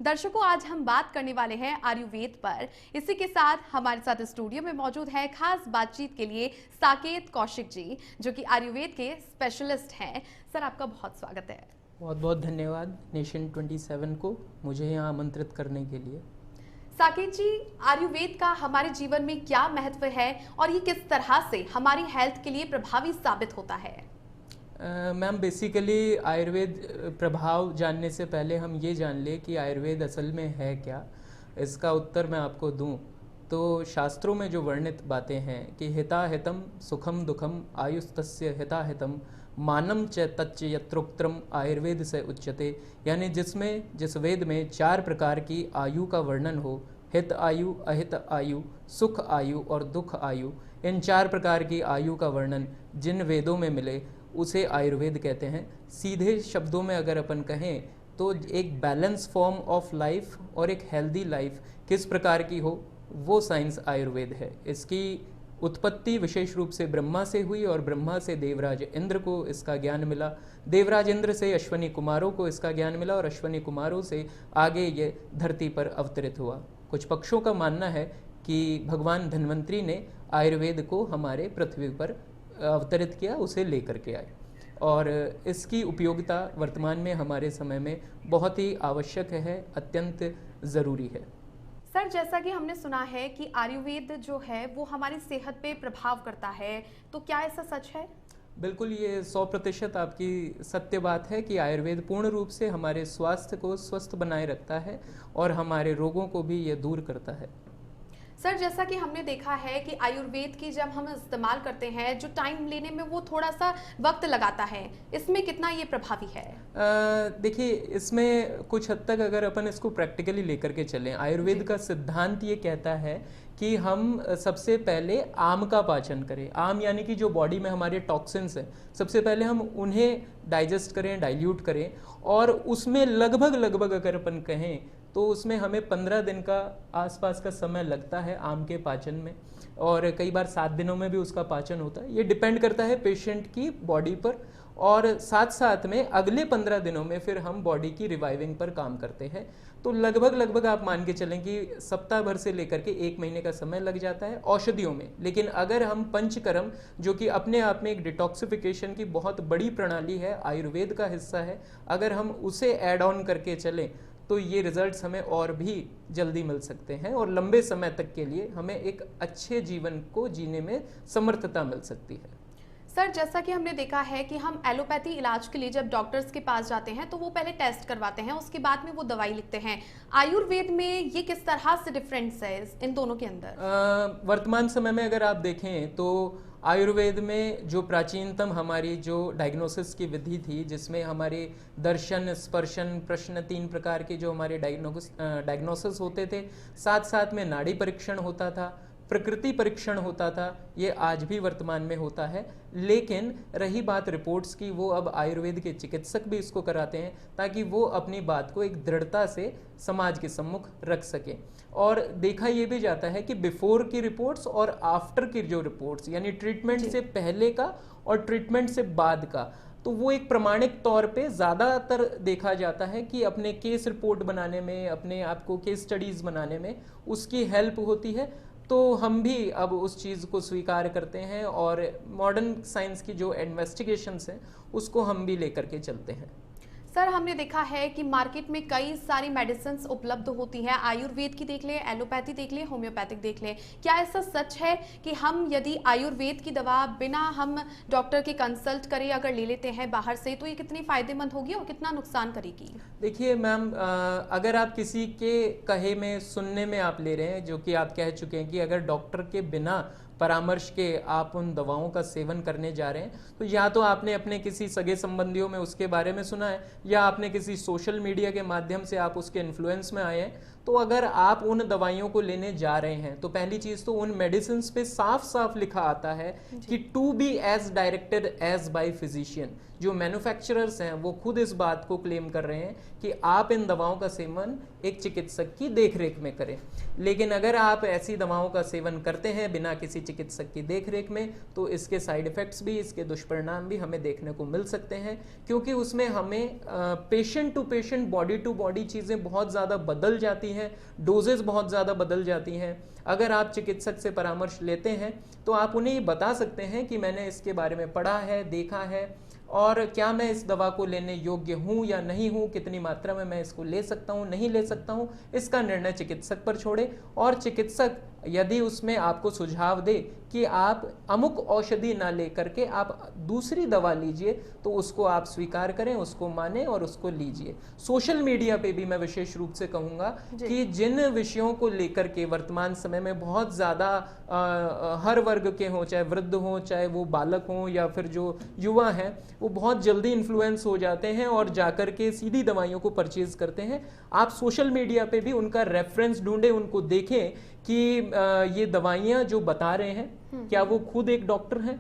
दर्शकों, आज हम बात करने वाले हैं आयुर्वेद पर। इसी के साथ हमारे साथ स्टूडियो में मौजूद है खास बातचीत के लिए साकेत कौशिक जी, जो कि आयुर्वेद के स्पेशलिस्ट हैं। सर, आपका बहुत स्वागत है। बहुत बहुत धन्यवाद नेशन 27 को मुझे यहाँ आमंत्रित करने के लिए। साकेत जी, आयुर्वेद का हमारे जीवन में क्या महत्व है और ये किस तरह से हमारी हेल्थ के लिए प्रभावी साबित होता है? मैम, बेसिकली आयुर्वेद प्रभाव जानने से पहले हम ये जान ले कि आयुर्वेद असल में है क्या। इसका उत्तर मैं आपको दूं तो शास्त्रों में जो वर्णित बातें हैं कि हिता हितम सुखम दुखम आयुस्तस्य हिता हितम मानम च तच्च यत्रोक्तम आयुर्वेद से उच्यते, यानी जिस वेद में 4 प्रकार की आयु का वर्णन हो, हित आयु, अहित आयु, सुख आयु और दुख आयु, इन 4 प्रकार की आयु का वर्णन जिन वेदों में मिले उसे आयुर्वेद कहते हैं। सीधे शब्दों में अगर अपन कहें तो एक बैलेंस फॉर्म ऑफ लाइफ और एक हेल्दी लाइफ किस प्रकार की हो, वो साइंस आयुर्वेद है। इसकी उत्पत्ति विशेष रूप से ब्रह्मा से हुई और ब्रह्मा से देवराज इंद्र को इसका ज्ञान मिला, देवराज इंद्र से अश्वनी कुमारों को इसका ज्ञान मिला और अश्वनी कुमारों से आगे ये धरती पर अवतरित हुआ। कुछ पक्षों का मानना है कि भगवान धन्वंतरी ने आयुर्वेद को हमारे पृथ्वी पर अवतरित किया, उसे लेकर के आए, और इसकी उपयोगिता वर्तमान में हमारे समय में बहुत ही आवश्यक है, अत्यंत ज़रूरी है। सर, जैसा कि हमने सुना है कि आयुर्वेद जो है वो हमारी सेहत पे प्रभाव करता है, तो क्या ऐसा सच है? बिल्कुल, ये 100% आपकी सत्य बात है कि आयुर्वेद पूर्ण रूप से हमारे स्वास्थ्य को स्वस्थ बनाए रखता है और हमारे रोगों को भी ये दूर करता है। सर, जैसा कि हमने देखा है कि आयुर्वेद की जब हम इस्तेमाल करते हैं, जो टाइम लेने में वो थोड़ा सा वक्त लगाता है, इसमें कितना ये प्रभावी है? देखिए, इसमें कुछ हद तक अगर अपन इसको प्रैक्टिकली लेकर के चलें, आयुर्वेद का सिद्धांत ये कहता है कि हम सबसे पहले आम का पाचन करें। आम यानी कि जो बॉडी में हमारे टॉक्सिन्स हैं, सबसे पहले हम उन्हें डाइजेस्ट करें, डाइल्यूट करें, और उसमें लगभग अगर अपन कहें तो उसमें हमें 15 दिन का आसपास का समय लगता है आम के पाचन में, और कई बार 7 दिनों में भी उसका पाचन होता है। ये डिपेंड करता है पेशेंट की बॉडी पर, और साथ साथ में अगले 15 दिनों में फिर हम बॉडी की रिवाइविंग पर काम करते हैं। तो लगभग आप मान के चलें कि सप्ताह भर से लेकर के 1 महीने का समय लग जाता है औषधियों में। लेकिन अगर हम पंचकर्म, जो कि अपने आप में एक डिटॉक्सिफिकेशन की बहुत बड़ी प्रणाली है, आयुर्वेद का हिस्सा है, अगर हम उसे ऐड ऑन करके चलें तो ये रिजल्ट्स हमें और भी जल्दी मिल सकते हैं और लंबे समय तक के लिए हमें एक अच्छे जीवन को जीने में समर्थता मिल सकती है। सर, जैसा कि हमने देखा है कि हम एलोपैथी इलाज के लिए जब डॉक्टर्स के पास जाते हैं तो वो पहले टेस्ट करवाते हैं, उसके बाद में वो दवाई लिखते हैं। आयुर्वेद में ये किस तरह से डिफरेंस है इन दोनों के अंदर? वर्तमान समय में अगर आप देखें तो आयुर्वेद में जो प्राचीनतम हमारी जो डायग्नोसिस की विधि थी, जिसमें हमारे दर्शन, स्पर्शन, प्रश्न, 3 प्रकार के जो हमारे डायग्नोसिस होते थे, साथ साथ में नाड़ी परीक्षण होता था, प्रकृति परीक्षण होता था, ये आज भी वर्तमान में होता है। लेकिन रही बात रिपोर्ट्स की, वो अब आयुर्वेद के चिकित्सक भी इसको कराते हैं ताकि वो अपनी बात को एक दृढ़ता से समाज के सम्मुख रख सकें। और देखा ये भी जाता है कि बिफोर की रिपोर्ट्स और आफ्टर की जो रिपोर्ट्स, यानी ट्रीटमेंट से पहले का और ट्रीटमेंट से बाद का, तो वो एक प्रमाणिक तौर पे ज़्यादातर देखा जाता है कि अपने केस रिपोर्ट बनाने में, अपने आप को केस स्टडीज़ बनाने में उसकी हेल्प होती है। तो हम भी अब उस चीज़ को स्वीकार करते हैं और मॉडर्न साइंस की जो इन्वेस्टिगेशंस हैं उसको हम भी लेकर के चलते हैं। सर, हमने देखा है कि मार्केट में कई सारी मेडिसिन्स उपलब्ध होती हैं, आयुर्वेद की देख लें, एलोपैथी देख लें, होम्योपैथिक देख लें। क्या ऐसा सच है कि हम यदि आयुर्वेद की दवा बिना हम डॉक्टर के कंसल्ट करें अगर ले लेते हैं बाहर से, तो ये कितनी फ़ायदेमंद होगी और कितना नुकसान करेगी? देखिए मैम, अगर आप किसी के कहे में, सुनने में आप ले रहे हैं, जो कि आप कह चुके हैं कि अगर डॉक्टर के बिना परामर्श के आप उन दवाओं का सेवन करने जा रहे हैं, तो या तो आपने अपने किसी सगे संबंधियों में उसके बारे में सुना है, या आपने किसी सोशल मीडिया के माध्यम से आप उसके इन्फ्लुएंस में आए हैं। तो तो अगर आप उन दवाइयों को लेने जा रहे हैं तो पहली चीज तो उन मेडिसिन पे साफ साफ लिखा आता है कि to be as directed as by physician. जो मैन्युफैक्चरर्स हैं वो खुद इस बात को क्लेम कर रहे हैं कि आप इन दवाओं का सेवन एक चिकित्सक की देखरेख में करें। लेकिन अगर आप ऐसी दवाओं का सेवन करते हैं बिना किसी चिकित्सक की देखरेख में, तो इसके साइड इफेक्ट्स भी, इसके दुष्परिणाम भी हमें देखने को मिल सकते हैं, क्योंकि उसमें हमें patient to patient, body to body चीज़ें बहुत ज़्यादा बदल जाती हैं, डोजेज बहुत ज़्यादा बदल जाती हैं। अगर आप चिकित्सक से परामर्श लेते हैं तो आप उन्हें ये बता सकते हैं कि मैंने इसके बारे में पढ़ा है, देखा है, और क्या मैं इस दवा को लेने योग्य हूँ या नहीं हूँ, कितनी मात्रा में मैं इसको ले सकता हूँ, नहीं ले सकता हूँ, इसका निर्णय चिकित्सक पर छोड़े। और चिकित्सक यदि उसमें आपको सुझाव दे कि आप अमुक औषधि ना लेकर के आप दूसरी दवा लीजिए, तो उसको आप स्वीकार करें, उसको माने और उसको लीजिए। सोशल मीडिया पे भी मैं विशेष रूप से कहूँगा कि जिन विषयों को लेकर के वर्तमान समय में बहुत ज़्यादा हर वर्ग के हों, चाहे वृद्ध हों, चाहे वो बालक हों या फिर जो युवा हैं, वो बहुत जल्दी इन्फ्लुएंस हो जाते हैं और जाकर के सीधी दवाइयों को परचेज करते हैं। आप सोशल मीडिया पे भी उनका रेफरेंस ढूंढें, उनको देखें कि ये दवाइयाँ जो बता रहे हैं क्या वो खुद एक डॉक्टर हैं,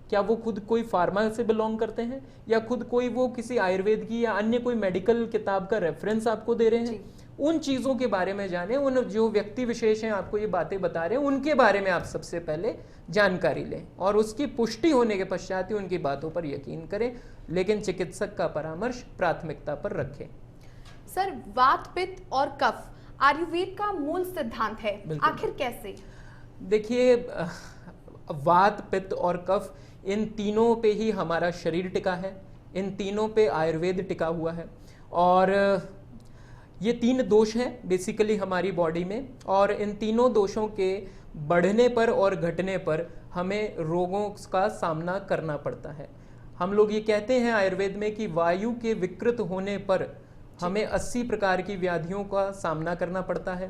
क्या वो खुद कोई फार्मा से बिलोंग करते हैं, या खुद कोई वो किसी आयुर्वेद की या अन्य कोई मेडिकल किताब का रेफरेंस आपको दे रहे हैं। उन चीज़ों के बारे में जानें, उन जो व्यक्ति विशेष हैं आपको ये बातें बता रहे हैं उनके बारे में आप सबसे पहले जानकारी लें और उसकी पुष्टि होने के पश्चात ही उनकी बातों पर यकीन करें, लेकिन चिकित्सक का परामर्श प्राथमिकता पर रखें। सर, वात, पित्त और कफ आयुर्वेद का मूल सिद्धांत है, आखिर कैसे? देखिए, वात, पित्त और कफ, इन तीनों पे ही हमारा शरीर टिका है, इन तीनों पे आयुर्वेद टिका हुआ है। और ये तीन दोष हैं बेसिकली हमारी बॉडी में, और इन तीनों दोषों के बढ़ने पर और घटने पर हमें रोगों का सामना करना पड़ता है। हम लोग ये कहते हैं आयुर्वेद में कि वायु के विकृत होने पर हमें 80 प्रकार की व्याधियों का सामना करना पड़ता है,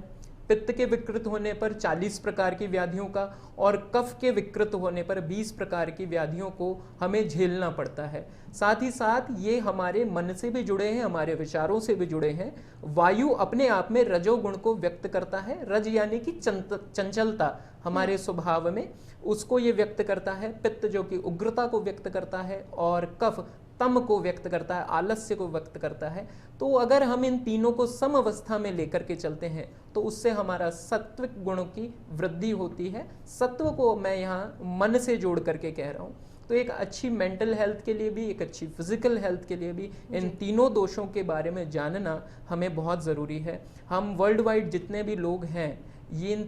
पित्त के विकृत होने पर 40 प्रकार की व्याधियों का, और कफ के विकृत होने पर 20 प्रकार की व्याधियों को हमें झेलना पड़ता है। साथ ही साथ ये हमारे मन से भी जुड़े हैं, हमारे विचारों से भी जुड़े हैं। वायु अपने आप में रजोगुण को व्यक्त करता है, रज यानी कि चंचलता हमारे स्वभाव में, उसको ये व्यक्त करता है। पित्त जो कि उग्रता को व्यक्त करता है, और कफ तम को व्यक्त करता है, आलस्य को व्यक्त करता है। तो अगर हम इन तीनों को सम अवस्था में लेकर के चलते हैं तो उससे हमारा सत्विक गुणों की वृद्धि होती है। सत्व को मैं यहाँ मन से जोड़ करके कह रहा हूँ। तो एक अच्छी मेंटल हेल्थ के लिए भी, एक अच्छी फिजिकल हेल्थ के लिए भी इन तीनों दोषों के बारे में जानना हमें बहुत ज़रूरी है। हम वर्ल्ड वाइड जितने भी लोग हैं, ये इन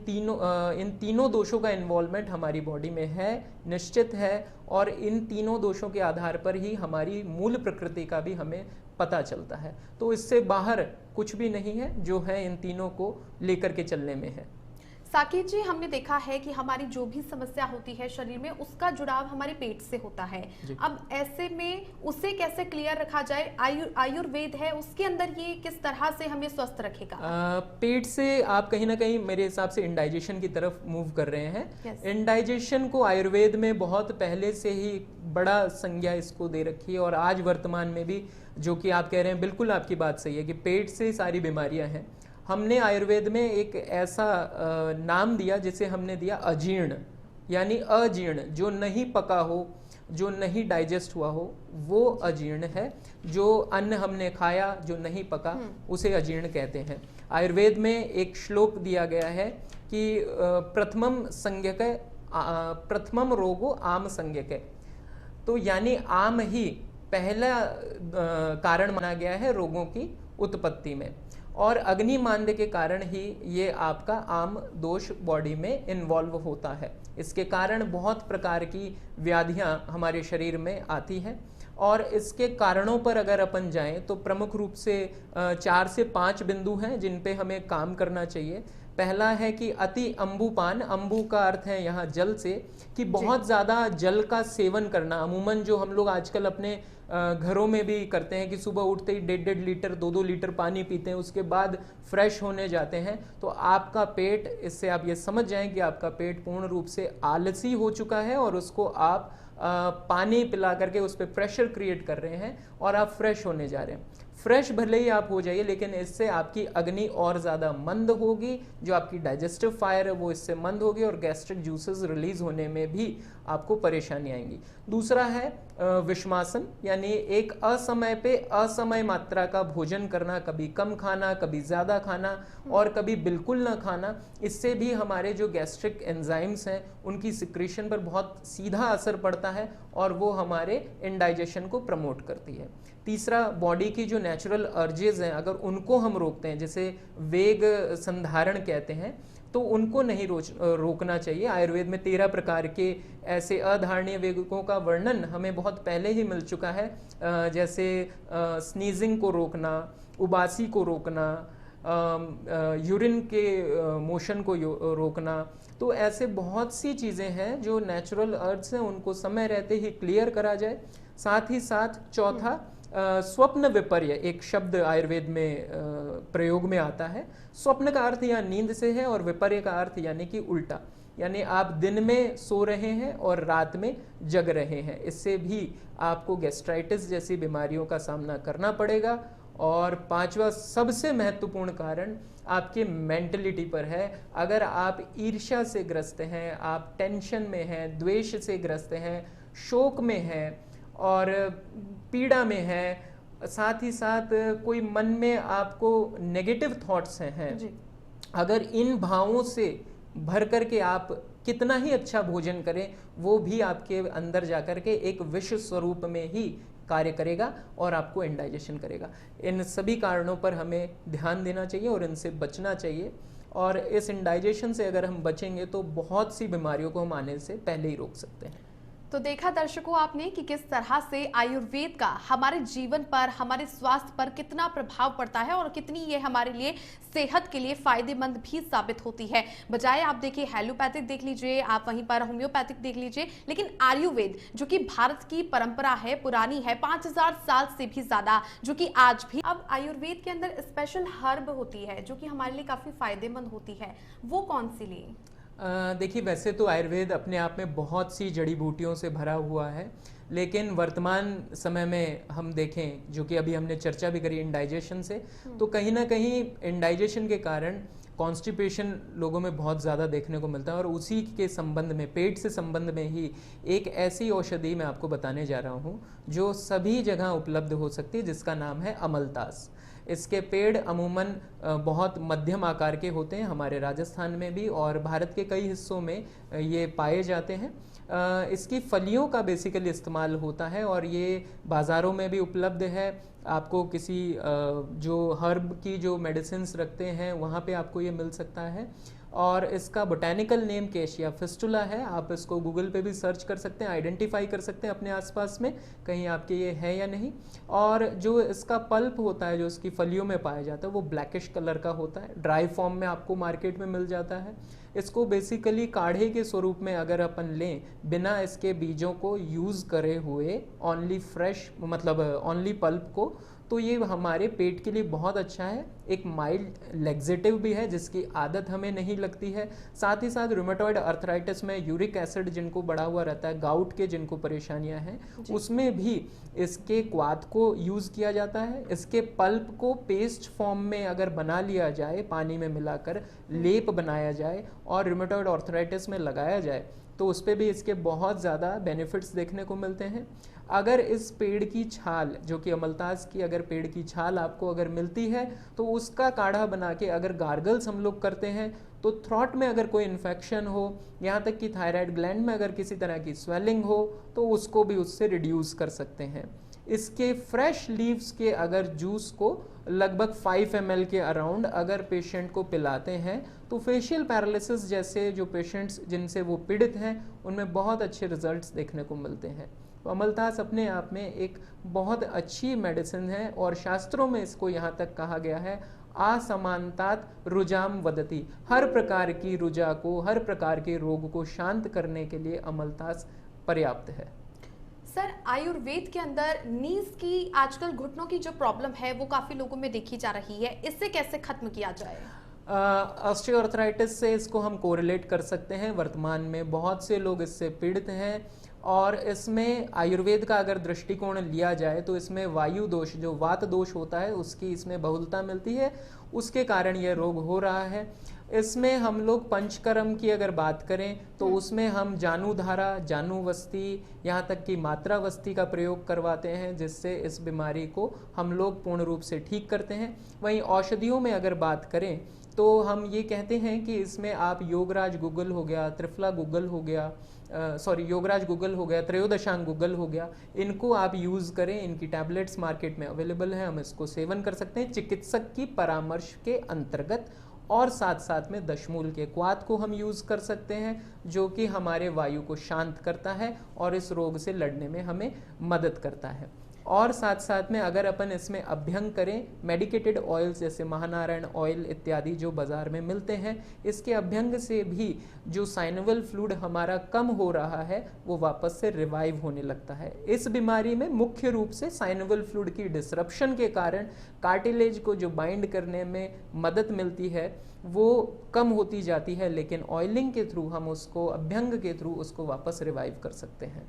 तीनों दोषों का इन्वॉल्वमेंट हमारी बॉडी में है, निश्चित है, और इन तीनों दोषों के आधार पर ही हमारी मूल प्रकृति का भी हमें पता चलता है। तो इससे बाहर कुछ भी नहीं है जो है इन तीनों को लेकर के चलने में है। साकेत जी, हमने देखा है कि हमारी जो भी समस्या होती है शरीर में, उसका जुड़ाव हमारे पेट से होता है। अब ऐसे में उसे कैसे क्लियर रखा जाए? आयुर्वेद है, उसके अंदर ये किस तरह से हमें स्वस्थ रखेगा? पेट से आप कहीं ना कहीं मेरे हिसाब से इंडाइजेशन की तरफ मूव कर रहे हैं। इंडाइजेशन को आयुर्वेद में बहुत पहले से ही बड़ा संज्ञा इसको दे रखी है, और आज वर्तमान में भी जो कि आप कह रहे हैं, बिल्कुल आपकी बात सही है कि पेट से सारी बीमारियां हैं। हमने आयुर्वेद में एक ऐसा नाम दिया जिसे हमने दिया अजीर्ण, यानी अजीर्ण, जो नहीं पका हो, जो नहीं डाइजेस्ट हुआ हो, वो अजीर्ण है। जो अन्न हमने खाया जो नहीं पका उसे अजीर्ण कहते हैं। आयुर्वेद में एक श्लोक दिया गया है कि प्रथमम रोगो आम संज्ञक, तो यानी आम ही पहला कारण माना गया है रोगों की उत्पत्ति में, और अग्निमांद्य के कारण ही ये आपका आम दोष बॉडी में इन्वॉल्व होता है। इसके कारण बहुत प्रकार की व्याधियां हमारे शरीर में आती हैं, और इसके कारणों पर अगर अपन जाएं तो प्रमुख रूप से 4 से 5 बिंदु हैं जिन पे हमें काम करना चाहिए। पहला है कि अति अम्बुपान, अम्बु का अर्थ है यहाँ जल से, कि बहुत ज़्यादा जल का सेवन करना। अमूमन जो हम लोग आजकल अपने घरों में भी करते हैं कि सुबह उठते ही 1.5 लीटर 2-2 लीटर पानी पीते हैं, उसके बाद फ्रेश होने जाते हैं। तो आपका पेट, इससे आप ये समझ जाएं कि आपका पेट पूर्ण रूप से आलसी हो चुका है, और उसको आप पानी पिला करके उस पर प्रेशर क्रिएट कर रहे हैं और आप फ्रेश होने जा रहे हैं। फ्रेश भले ही आप हो जाइए, लेकिन इससे आपकी अग्नि और ज़्यादा मंद होगी, जो आपकी डाइजेस्टिव फायर है वो इससे मंद होगी और गैस्ट्रिक जूसेस रिलीज होने में भी आपको परेशानी आएंगी। दूसरा है विषमासन, यानी एक असमय पे असमय मात्रा का भोजन करना, कभी कम खाना, कभी ज़्यादा खाना और कभी बिल्कुल ना खाना। इससे भी हमारे जो गैस्ट्रिक एंजाइम्स हैं उनकी सिक्रीशन पर बहुत सीधा असर पड़ता है और वो हमारे इंडाइजेशन को प्रमोट करती है। तीसरा, बॉडी की जो नेचुरल अर्जेज हैं अगर उनको हम रोकते हैं, जैसे वेग संधारण कहते हैं, तो उनको नहीं रोकना चाहिए। आयुर्वेद में 13 प्रकार के ऐसे अधारणीय वेगों का वर्णन हमें बहुत पहले ही मिल चुका है, जैसे स्नीजिंग को रोकना, उबासी को रोकना, यूरिन के मोशन को रोकना। तो ऐसे बहुत सी चीज़ें हैं जो नेचुरल अर्ज हैं, उनको समय रहते ही क्लियर करा जाए। साथ ही साथ चौथा, स्वप्न विपर्य एक शब्द आयुर्वेद में प्रयोग में आता है। स्वप्न का अर्थ या नींद से है और विपर्य का अर्थ यानी कि उल्टा, यानी आप दिन में सो रहे हैं और रात में जग रहे हैं। इससे भी आपको गैस्ट्राइटिस जैसी बीमारियों का सामना करना पड़ेगा। और पांचवा सबसे महत्वपूर्ण कारण आपके मेंटलिटी पर है। अगर आप ईर्ष्या से ग्रस्त हैं, आप टेंशन में हैं, द्वेष से ग्रस्त हैं, शोक में हैं और पीड़ा में है, साथ ही साथ कोई मन में आपको नेगेटिव थॉट्स हैं जी। अगर इन भावों से भर करके आप कितना ही अच्छा भोजन करें, वो भी आपके अंदर जाकर के एक विष स्वरूप में ही कार्य करेगा और आपको इंडाइजेशन करेगा। इन सभी कारणों पर हमें ध्यान देना चाहिए और इनसे बचना चाहिए। और इस इंडाइजेशन से अगर हम बचेंगे तो बहुत सी बीमारियों को हम आने से पहले ही रोक सकते हैं। तो देखा दर्शकों आपने कि किस तरह से आयुर्वेद का हमारे जीवन पर, हमारे स्वास्थ्य पर कितना प्रभाव पड़ता है और कितनी ये हमारे लिए सेहत के लिए फायदेमंद भी साबित होती है। बजाय आप देखिए एलोपैथिक देख लीजिए, आप वहीं पर होम्योपैथिक देख लीजिए, लेकिन आयुर्वेद जो कि भारत की परंपरा है, पुरानी है, 5000 साल से भी ज्यादा, जो कि आज भी। अब आयुर्वेद के अंदर स्पेशल हर्ब होती है जो कि हमारे लिए काफी फायदेमंद होती है, वो कौन सी ली? देखिए, वैसे तो आयुर्वेद अपने आप में बहुत सी जड़ी बूटियों से भरा हुआ है, लेकिन वर्तमान समय में हम देखें, जो कि अभी हमने चर्चा भी करी इंडाइजेशन से, तो कहीं ना कहीं इंडाइजेशन के कारण कॉन्स्टिपेशन लोगों में बहुत ज़्यादा देखने को मिलता है। और उसी के संबंध में, पेट से संबंध में ही एक ऐसी औषधि मैं आपको बताने जा रहा हूँ जो सभी जगह उपलब्ध हो सकती है, जिसका नाम है अमलतास। इसके पेड़ अमूमन बहुत मध्यम आकार के होते हैं, हमारे राजस्थान में भी और भारत के कई हिस्सों में ये पाए जाते हैं। इसकी फलियों का बेसिकली इस्तेमाल होता है और ये बाज़ारों में भी उपलब्ध है। आपको किसी जो हर्ब की जो मेडिसिन्स रखते हैं वहाँ पे आपको ये मिल सकता है। और इसका बोटैनिकल नेम केशिया फिस्टुला है। आप इसको गूगल पे भी सर्च कर सकते हैं, आइडेंटिफाई कर सकते हैं अपने आसपास में कहीं आपके ये है या नहीं। और जो इसका पल्प होता है, जो इसकी फलियों में पाया जाता है, वो ब्लैकिश कलर का होता है। ड्राई फॉर्म में आपको मार्केट में मिल जाता है। इसको बेसिकली काढ़े के स्वरूप में अगर अपन लें, बिना इसके बीजों को यूज़ करे हुए, ओनली फ्रेश, मतलब ओनली पल्प को, तो ये हमारे पेट के लिए बहुत अच्छा है। एक माइल्ड लेग्जेटिव भी है जिसकी आदत हमें नहीं लगती है। साथ ही साथ रूमेटॉइड अर्थराइटिस में यूरिक एसिड जिनको बढ़ा हुआ रहता है, गाउट के जिनको परेशानियां हैं, उसमें भी इसके क्वाथ को यूज़ किया जाता है। इसके पल्प को पेस्ट फॉर्म में अगर बना लिया जाए, पानी में मिलाकर लेप बनाया जाए और रूमेटॉइड अर्थराइटिस में लगाया जाए, तो उस पर भी इसके बहुत ज़्यादा बेनिफिट्स देखने को मिलते हैं। अगर इस पेड़ की छाल, जो कि अमलतास की अगर पेड़ की छाल आपको अगर मिलती है, तो उसका काढ़ा बना के अगर गार्गल्स हम लोग करते हैं, तो थ्रॉट में अगर कोई इन्फेक्शन हो, यहाँ तक कि थायराइड ग्लैंड में अगर किसी तरह की स्वेलिंग हो, तो उसको भी उससे रिड्यूस कर सकते हैं। इसके फ्रेश लीव्स के अगर जूस को लगभग 5 ml के अराउंड अगर पेशेंट को पिलाते हैं, तो फेशियल पैरालिसिस जैसे जो पेशेंट्स जिनसे वो पीड़ित हैं, उनमें बहुत अच्छे रिजल्ट्स देखने को मिलते हैं। तो अमलतास अपने आप में एक बहुत अच्छी मेडिसिन है और शास्त्रों में इसको यहाँ तक कहा गया है, असमानतात रुजाम वदति। हर प्रकार की रुजा को, हर प्रकार के रोग को शांत करने के लिए अमलतास पर्याप्त है। सर, आयुर्वेद के अंदर नीज की, आजकल घुटनों की जो प्रॉब्लम है वो काफी लोगों में देखी जा रही है, इससे कैसे खत्म किया जाए? ऑस्टियोआर्थराइटिस से इसको हम कोरिलेट कर सकते हैं। वर्तमान में बहुत से लोग इससे पीड़ित हैं और इसमें आयुर्वेद का अगर दृष्टिकोण लिया जाए तो इसमें वायु दोष, जो वात दोष होता है, उसकी इसमें बहुलता मिलती है, उसके कारण यह रोग हो रहा है। इसमें हम लोग पंचकर्म की अगर बात करें तो उसमें हम जानुधारा, जानुवस्ती, यहाँ तक कि मात्रावस्ती का प्रयोग करवाते हैं, जिससे इस बीमारी को हम लोग पूर्ण रूप से ठीक करते हैं। वहीं औषधियों में अगर बात करें तो हम ये कहते हैं कि इसमें आप योगराज गुग्गल हो गया, त्रिफला गुग्गल हो गया, योगराज गुग्गल हो गया, त्रयोदशांग गुग्गल हो गया, इनको आप यूज़ करें। इनकी टैबलेट्स मार्केट में अवेलेबल है, हम इसको सेवन कर सकते हैं चिकित्सक की परामर्श के अंतर्गत। और साथ साथ में दशमूल के क्वाथ को हम यूज़ कर सकते हैं, जो कि हमारे वायु को शांत करता है और इस रोग से लड़ने में हमें मदद करता है। और साथ साथ में अगर अपन इसमें अभ्यंग करें, मेडिकेटेड ऑयल्स जैसे महानारायण ऑयल इत्यादि जो बाज़ार में मिलते हैं, इसके अभ्यंग से भी जो साइनोवियल फ्लूइड हमारा कम हो रहा है वो वापस से रिवाइव होने लगता है। इस बीमारी में मुख्य रूप से साइनोवियल फ्लूइड की डिसरप्शन के कारण कार्टिलेज को जो बाइंड करने में मदद मिलती है वो कम होती जाती है, लेकिन ऑयलिंग के थ्रू हम उसको, अभ्यंग के थ्रू उसको वापस रिवाइव कर सकते हैं।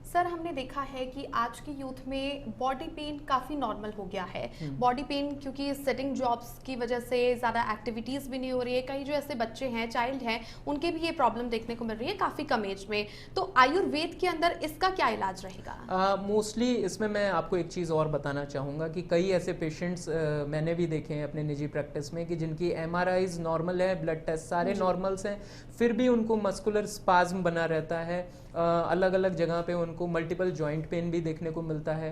सर, हमने देखा है कि आज के यूथ में बॉडी पेन काफ़ी नॉर्मल हो गया है। बॉडी पेन क्योंकि सेटिंग जॉब्स की वजह से ज़्यादा एक्टिविटीज़ भी नहीं हो रही है। कई जो ऐसे बच्चे हैं, चाइल्ड हैं, उनके भी ये प्रॉब्लम देखने को मिल रही है काफ़ी कम एज में। तो आयुर्वेद के अंदर इसका क्या इलाज रहेगा? मोस्टली इसमें मैं आपको एक चीज़ और बताना चाहूँगा कि कई ऐसे पेशेंट्स मैंने भी देखे हैं अपने निजी प्रैक्टिस में कि जिनकी MRIs नॉर्मल है, ब्लड टेस्ट सारे नॉर्मल्स हैं, फिर भी उनको मस्कुलर स्पाज्म बना रहता है। अलग अलग जगह पे उनको मल्टीपल जॉइंट पेन भी देखने को मिलता है।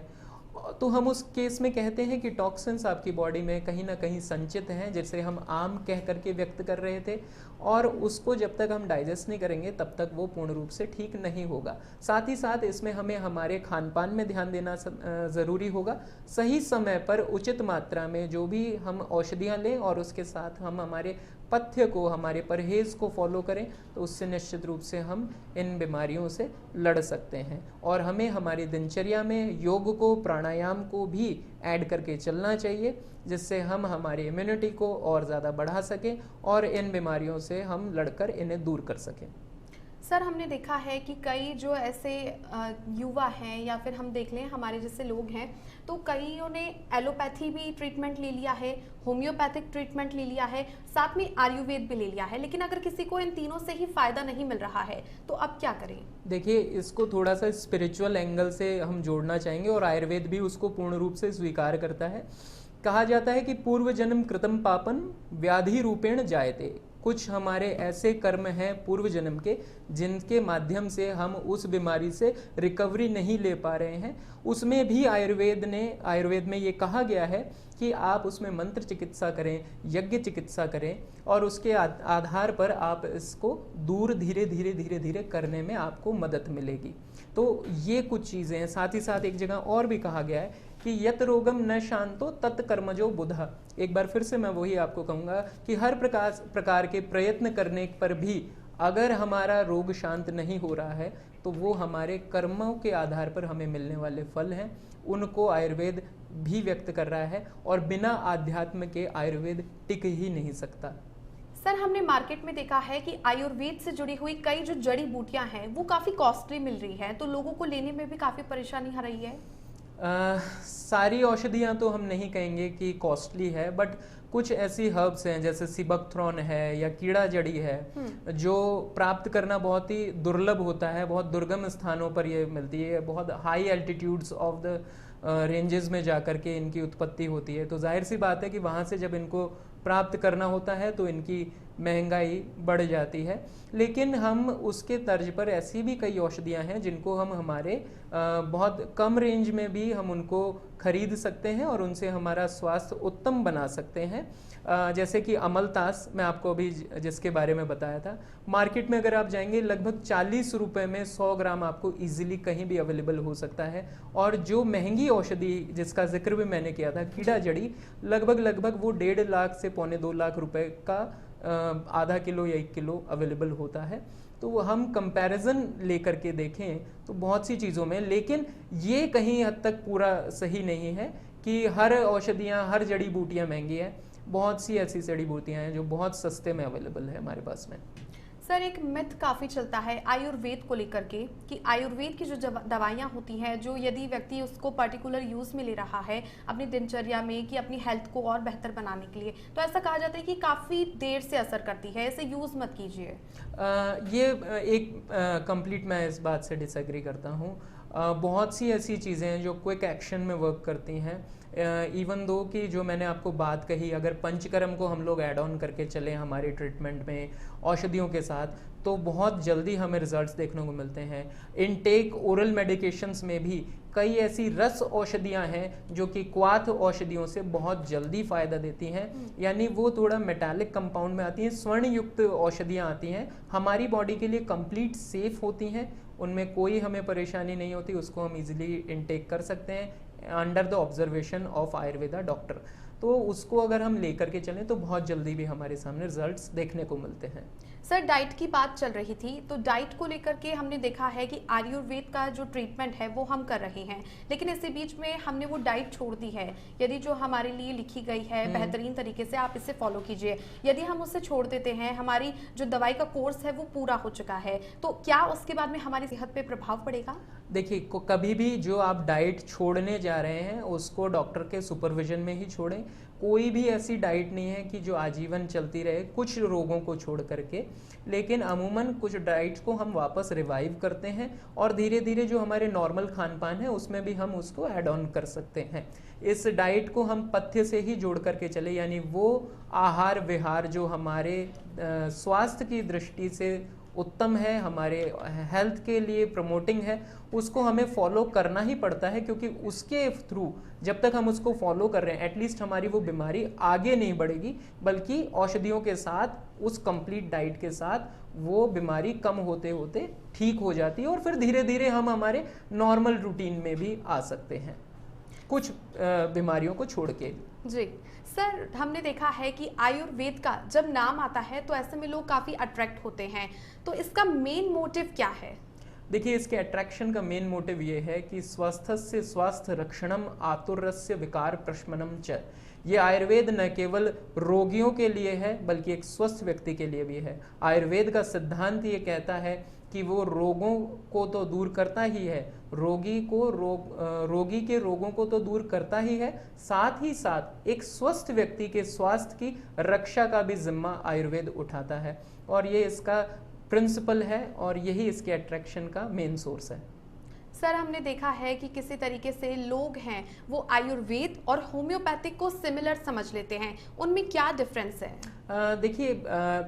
तो हम उस केस में कहते हैं कि टॉक्सिन्स आपकी बॉडी में कहीं ना कहीं संचित हैं, जिसे हम आम कह करके व्यक्त कर रहे थे, और उसको जब तक हम डाइजेस्ट नहीं करेंगे तब तक वो पूर्ण रूप से ठीक नहीं होगा। साथ ही साथ इसमें हमें हमारे खान पान में ध्यान देना ज़रूरी होगा। सही समय पर उचित मात्रा में जो भी हम औषधियाँ लें और उसके साथ हम हमारे पथ्य को, हमारे परहेज़ को फॉलो करें, तो उससे निश्चित रूप से हम इन बीमारियों से लड़ सकते हैं। और हमें हमारी दिनचर्या में योग को, प्राणायाम को भी ऐड करके चलना चाहिए, जिससे हम हमारी इम्यूनिटी को और ज़्यादा बढ़ा सकें और इन बीमारियों से हम लड़कर इन्हें दूर कर सकें। सर, हमने देखा है कि कई जो ऐसे युवा हैं या फिर हम देख लें हमारे जैसे लोग हैं, तो कईयों ने एलोपैथी भी ट्रीटमेंट ले लिया है, होम्योपैथिक ट्रीटमेंट ले लिया है, साथ में आयुर्वेद भी ले लिया है, लेकिन अगर किसी को इन तीनों से ही फ़ायदा नहीं मिल रहा है तो अब क्या करें? देखिए, इसको थोड़ा सा स्पिरिचुअल एंगल से हम जोड़ना चाहेंगे और आयुर्वेद भी उसको पूर्ण रूप से स्वीकार करता है। कहा जाता है कि पूर्व जन्म कृतम पापन व्याधि रूपेण जायते। कुछ हमारे ऐसे कर्म हैं पूर्व जन्म के जिनके माध्यम से हम उस बीमारी से रिकवरी नहीं ले पा रहे हैं। उसमें भी आयुर्वेद में ये कहा गया है कि आप उसमें मंत्र चिकित्सा करें, यज्ञ चिकित्सा करें, और उसके आधार पर आप इसको दूर धीरे धीरे धीरे धीरे करने में आपको मदद मिलेगी। तो ये कुछ चीज़ें हैं। साथ ही साथ एक जगह और भी कहा गया है कि यत रोगम न शांतो तत् कर्मजो बुधा। एक बार फिर से मैं वही आपको कहूँगा कि हर प्रकार के प्रयत्न करने पर भी अगर हमारा रोग शांत नहीं हो रहा है तो वो हमारे कर्मों के आधार पर हमें मिलने वाले फल हैं, उनको आयुर्वेद भी व्यक्त कर रहा है, और बिना आध्यात्म के आयुर्वेद टिक ही नहीं सकता। सर, हमने मार्केट में देखा है कि आयुर्वेद से जुड़ी हुई कई जो जड़ी बूटियां हैं वो काफ़ी कॉस्टली मिल रही है, तो लोगों को लेने में भी काफ़ी परेशानी आ रही है। सारी औषधियाँ तो हम नहीं कहेंगे कि कॉस्टली है, बट कुछ ऐसी हर्ब्स हैं जैसे सिबकथ्रॉन है या कीड़ा जड़ी है जो प्राप्त करना बहुत ही दुर्लभ होता है, बहुत दुर्गम स्थानों पर ये मिलती है, बहुत high altitudes of the ranges में जाकर के इनकी उत्पत्ति होती है। तो जाहिर सी बात है कि वहाँ से जब इनको प्राप्त करना होता है तो इनकी महंगाई बढ़ जाती है। लेकिन हम उसके तर्ज पर ऐसी भी कई औषधियाँ हैं जिनको हम हमारे बहुत कम रेंज में भी हम उनको खरीद सकते हैं और उनसे हमारा स्वास्थ्य उत्तम बना सकते हैं। जैसे कि अमलतास, मैं आपको अभी जिसके बारे में बताया था, मार्केट में अगर आप जाएंगे लगभग 40 रुपए में 100 ग्राम आपको इजीली कहीं भी अवेलेबल हो सकता है। और जो महंगी औषधि जिसका जिक्र भी मैंने किया था, कीड़ा जड़ी, लगभग वो 1.5 लाख से 1.25 लाख रुपए का आधा किलो या 1 किलो अवेलेबल होता है। तो हम कंपैरिजन लेकर के देखें तो बहुत सी चीज़ों में, लेकिन ये कहीं हद तक पूरा सही नहीं है कि हर औषधियाँ, हर जड़ी बूटियाँ महंगी हैं। बहुत सी ऐसी जड़ी बूटियाँ हैं जो बहुत सस्ते में अवेलेबल है हमारे पास में। सर एक मिथ काफ़ी चलता है आयुर्वेद को लेकर के कि आयुर्वेद की जो दवाइयाँ होती हैं, जो यदि व्यक्ति उसको पर्टिकुलर यूज़ में ले रहा है अपनी दिनचर्या में कि अपनी हेल्थ को और बेहतर बनाने के लिए, तो ऐसा कहा जाता है कि काफ़ी देर से असर करती है, इसे यूज़ मत कीजिए। ये एक कंप्लीट मैं इस बात से डिसएग्री करता हूँ। बहुत सी ऐसी चीज़ें हैं जो क्विक एक्शन में वर्क करती हैं, इवन दो कि जो मैंने आपको बात कही, अगर पंचकर्म को हम लोग ऐड ऑन करके चलें हमारे ट्रीटमेंट में औषधियों के साथ, तो बहुत जल्दी हमें रिजल्ट्स देखने को मिलते हैं। इनटेक ओरल मेडिकेशंस में भी कई ऐसी रस औषधियाँ हैं जो कि क्वाथ औषधियों से बहुत जल्दी फ़ायदा देती हैं, यानी वो थोड़ा मेटालिक कंपाउंड में आती हैं, स्वर्ण युक्त औषधियाँ आती हैं, हमारी बॉडी के लिए कंप्लीट सेफ होती हैं, उनमें कोई हमें परेशानी नहीं होती, उसको हम इजीली इनटेक कर सकते हैं under the observation of Ayurveda doctor. तो उसको अगर हम लेकर के चलें तो बहुत जल्दी भी हमारे सामने रिजल्ट्स देखने को मिलते हैं। सर डाइट की बात चल रही थी, तो डाइट को लेकर के हमने देखा है कि आयुर्वेद का जो ट्रीटमेंट है वो हम कर रहे हैं, लेकिन इसी बीच में हमने वो डाइट छोड़ दी है। यदि जो हमारे लिए लिखी गई है बेहतरीन तरीके से आप इसे फॉलो कीजिए, यदि हम उसे छोड़ देते हैं, हमारी जो दवाई का कोर्स है वो पूरा हो चुका है, तो क्या उसके बाद में हमारी सेहत पे प्रभाव पड़ेगा? देखिए, कभी भी जो आप डाइट छोड़ने जा रहे हैं उसको डॉक्टर के सुपरविजन में ही छोड़ें। कोई भी ऐसी डाइट नहीं है कि जो आजीवन चलती रहे, कुछ रोगों को छोड़ करके, लेकिन अमूमन कुछ डाइट्स को हम वापस रिवाइव करते हैं और धीरे धीरे जो हमारे नॉर्मल खान पान है उसमें भी हम उसको ऐड ऑन कर सकते हैं। इस डाइट को हम पथ्य से ही जोड़ करके चले, यानी वो आहार विहार जो हमारे स्वास्थ्य की दृष्टि से उत्तम है, हमारे हेल्थ के लिए प्रमोटिंग है, उसको हमें फॉलो करना ही पड़ता है, क्योंकि उसके थ्रू जब तक हम उसको फॉलो कर रहे हैं एटलीस्ट हमारी वो बीमारी आगे नहीं बढ़ेगी, बल्कि औषधियों के साथ, उस कंप्लीट डाइट के साथ वो बीमारी कम होते होते ठीक हो जाती है और फिर धीरे धीरे हम हमारे नॉर्मल रूटीन में भी आ सकते हैं कुछ बीमारियों को छोड़ के। जी सर, हमने देखा है कि आयुर्वेद का जब नाम आता है तो ऐसे में लोग काफ़ी अट्रैक्ट होते हैं, तो इसका मेन मोटिव क्या है? देखिए, इसके अट्रैक्शन का मेन मोटिव ये है कि स्वस्थस्य स्वास्थ्य रक्षणम आतुरस्य विकार प्रशमनम च। ये आयुर्वेद न केवल रोगियों के लिए है बल्कि एक स्वस्थ व्यक्ति के लिए भी है। आयुर्वेद का सिद्धांत ये कहता है कि वो रोगों को तो दूर करता ही है, रोगी के रोगों को तो दूर करता ही है, साथ ही साथ एक स्वस्थ व्यक्ति के स्वास्थ्य की रक्षा का भी जिम्मा आयुर्वेद उठाता है, और ये इसका प्रिंसिपल है और यही इसके अट्रैक्शन का मेन सोर्स है। सर हमने देखा है कि किसी तरीके से लोग हैं वो आयुर्वेद और होम्योपैथिक को सिमिलर समझ लेते हैं, उनमें क्या डिफरेंस है? देखिए,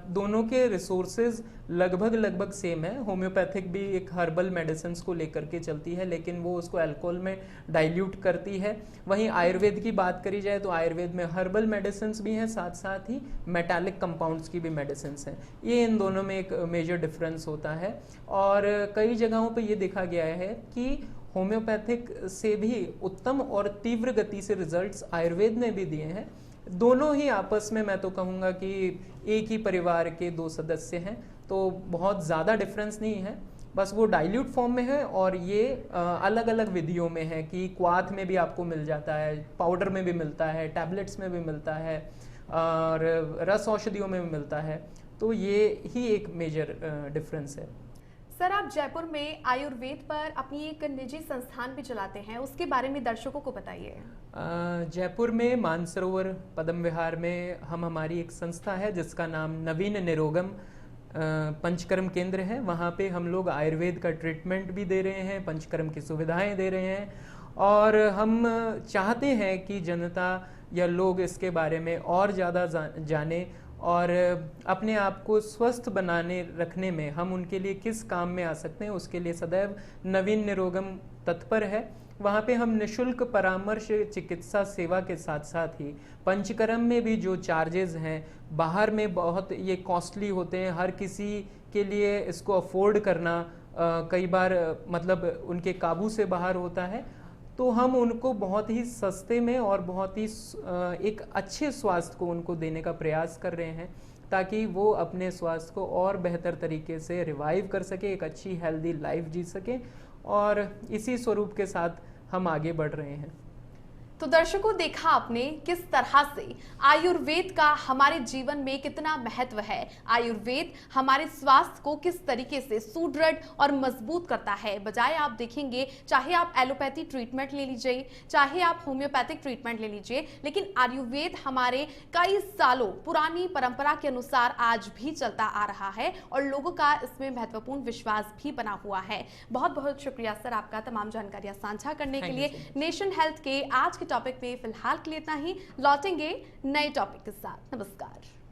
दोनों के रिसोर्सेज लगभग सेम है। होम्योपैथिक भी एक हर्बल मेडिसिन को लेकर के चलती है, लेकिन वो उसको अल्कोहल में डाइल्यूट करती है। वहीं आयुर्वेद की बात करी जाए तो आयुर्वेद में हर्बल मेडिसिन भी हैं, साथ साथ ही मेटालिक कंपाउंड्स की भी मेडिसिन हैं। ये इन दोनों में एक मेजर डिफरेंस होता है, और कई जगहों पर ये देखा गया है कि होम्योपैथिक से भी उत्तम और तीव्र गति से रिजल्ट्स आयुर्वेद ने भी दिए हैं। दोनों ही आपस में मैं तो कहूँगा कि एक ही परिवार के दो सदस्य हैं, तो बहुत ज़्यादा डिफरेंस नहीं है, बस वो डाइल्यूट फॉर्म में है और ये अलग अलग विधियों में है कि क्वाथ में भी आपको मिल जाता है, पाउडर में भी मिलता है, टैबलेट्स में भी मिलता है, और रस औषधियों में भी मिलता है। तो ये ही एक मेजर डिफरेंस है। सर आप जयपुर में आयुर्वेद पर अपनी एक निजी संस्थान भी चलाते हैं, उसके बारे में दर्शकों को बताइए। जयपुर में मानसरोवर पद्म विहार में हमारी एक संस्था है जिसका नाम नवीन निरोगम पंचकर्म केंद्र है। वहाँ पे हम लोग आयुर्वेद का ट्रीटमेंट भी दे रहे हैं, पंचकर्म की सुविधाएं दे रहे हैं, और हम चाहते हैं कि जनता या लोग इसके बारे में और ज़्यादा जाने और अपने आप को स्वस्थ बनाने रखने में हम उनके लिए किस काम में आ सकते हैं, उसके लिए सदैव नवीन निरोगम तत्पर है। वहाँ पे हम निशुल्क परामर्श चिकित्सा सेवा के साथ साथ ही पंचकर्म में भी जो चार्जेस हैं, बाहर में बहुत ये कॉस्टली होते हैं, हर किसी के लिए इसको अफोर्ड करना कई बार मतलब उनके काबू से बाहर होता है, तो हम उनको बहुत ही सस्ते में और बहुत ही एक अच्छे स्वास्थ्य को उनको देने का प्रयास कर रहे हैं, ताकि वो अपने स्वास्थ्य को और बेहतर तरीके से रिवाइव कर सके, एक अच्छी हेल्दी लाइफ जी सके, और इसी स्वरूप के साथ हम आगे बढ़ रहे हैं। तो दर्शकों, देखा आपने किस तरह से आयुर्वेद का हमारे जीवन में कितना महत्व है। आयुर्वेद हमारे स्वास्थ्य को किस तरीके से सुदृढ़ और मजबूत करता है। बजाय आप देखेंगे, चाहे आप एलोपैथी ट्रीटमेंट ले लीजिए, चाहे आप होम्योपैथिक ट्रीटमेंट ले लीजिए, लेकिन आयुर्वेद हमारे कई सालों पुरानी परंपरा के अनुसार आज भी चलता आ रहा है और लोगों का इसमें महत्वपूर्ण विश्वास भी बना हुआ है। बहुत बहुत शुक्रिया सर आपका तमाम जानकारियां साझा करने के लिए। नेशन हेल्थ के आज के टॉपिक में फिलहाल के लिए इतना ही। लौटेंगे नए टॉपिक के साथ। नमस्कार।